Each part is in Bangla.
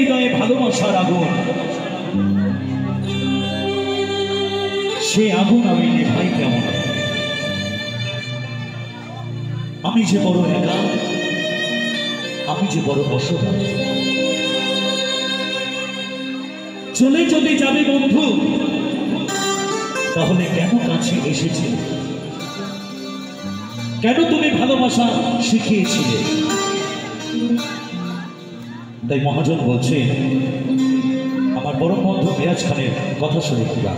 হৃদয়ে ভালোবাসার আগুন, সে আগুন আমি নেভাই কেমন? আমি যে বড় একা, আমি যে বড় অসহায়। চলে যদি যাবে বন্ধু, তাহলে কেন কাছে এসেছিলে? কেন তুমি ভালোবাসা শিখিয়েছিলে? তাই মহাজন বলছে, আমার বড় বন্ধু মিরাজ খানের কথা শুনে কিবা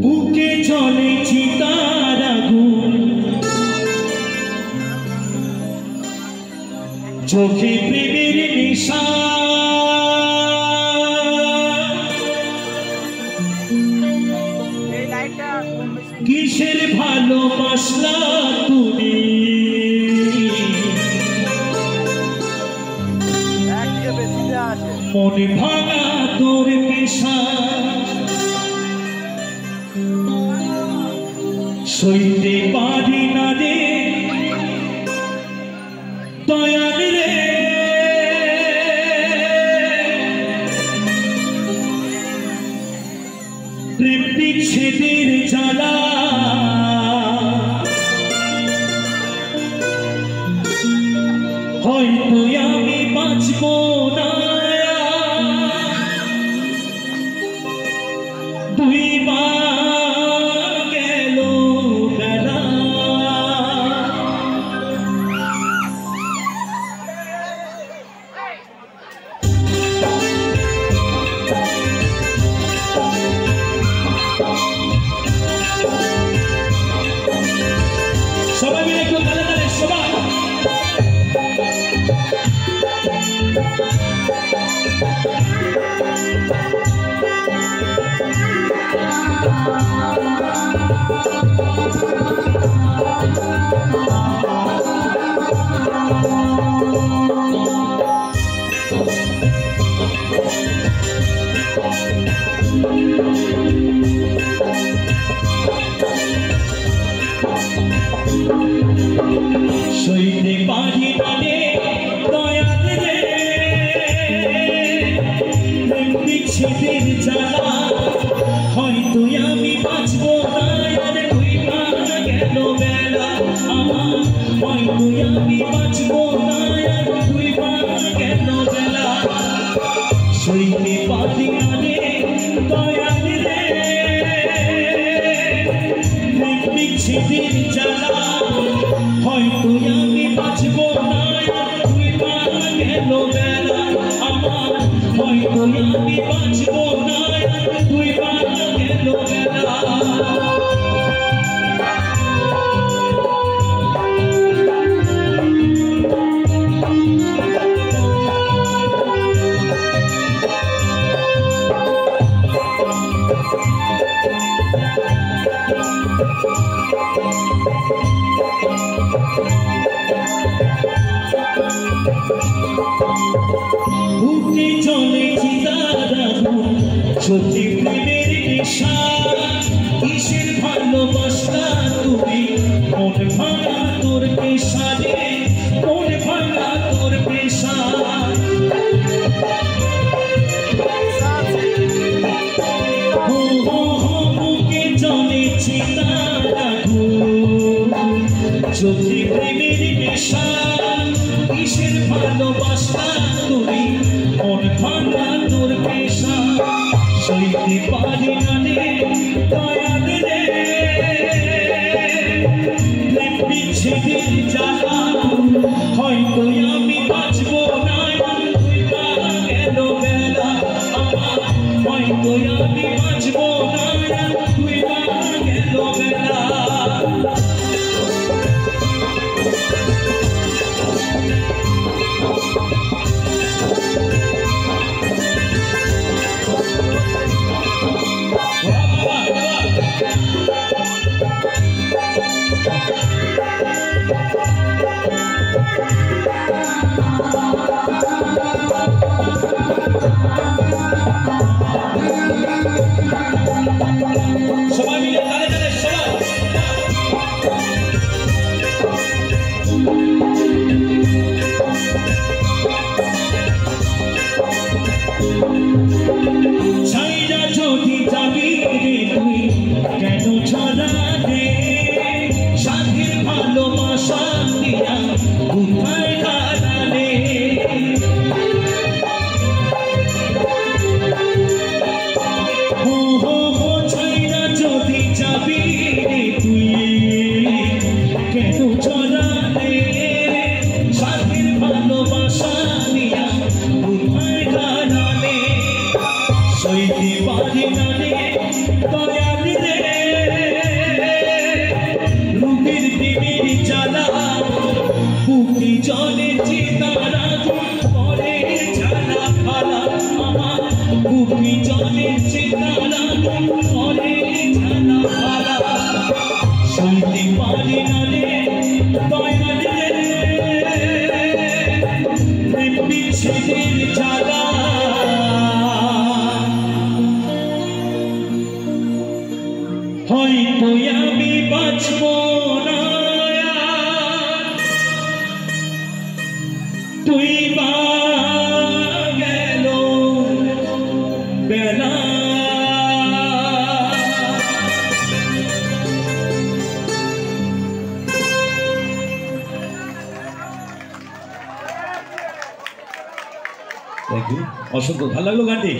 বুকে চলে চিতার আগুন, চোখে প্রেমের নেশা, কিসের ভালোবাসলা তুমি? মনে ভাঙা তোর পেশা, সইতে পারি না রে দয়াল রে, প্রেম বিচ্ছেদের জ্বালা, হয়তো আমি বাঁচব না। দুইবার গেল বেলা, সবাই মিলে একটু তালে তালে সবাই। সইতে পারি না রে দয়াল রে, প্রেম বিচ্ছেদের জ্বালা, হয়তো আমি বাঁচব না। আর দুইবার গেল বেলা আমার, হয়তো আমি বাঁচব না। আর দুইবার গেল বেলা, সইতে পারি না রে দয়াল রে, প্রেম বিচ্ছেদের জ্বালা, হয়তো আমি বাঁচব না। দুইবার গেল বেলা আমার, হয়তো আমি বাঁচব না। দুইবার গেল বেলা, বুকে চলে চিতার আগুন, চোখে প্রেমের নেশা, কিসের ভালোবাসা তুমি? মন ভাঙা তোর পেশা রে, মন ভাঙা তোর পেশা, বুকে চলে চিতার আগুন, চোখে প্রেমের নেশা, কিসের ভালোবাসা তুমি? মন ভাঙা তোর পেশা, সইতে পারি না রে দয়াল রে, প্রেম বিচ্ছেদের জ্বালা, হয়তো আমি বাঁচব না। দুইবার গেল বেলা আমার, হয়তো আমি বাঁচব না। দুইবার গেল বেলা, Wow. সবাই মিলে তালে তালে সবাই ছাইরা যদি যাবি রে তুই কেন ছাড়া রে সাথীর ভালোবাসা দিয়া কোথায় কাটালে ছাইরা যদি যাবি রে তুই কেন ছাড়া রে সাথীর ভালোবাসা দিয়া কোথায় কাটালে সইতে পারি না রে দয়াল রে রূপের দেবীর জ্বালা বুকে জলে চিতারা করে ঝালা ফালা আমার বুকে জলে চিতারা করে ঝালা ফালা সইতে পারি না রে দয়াল রে প্রেম বিচ্ছেদের জ্বালা হয়তো আমি বাঁচব না তুই বা গেল বেলা অসংখ্য ভালো লাগলো গানটি।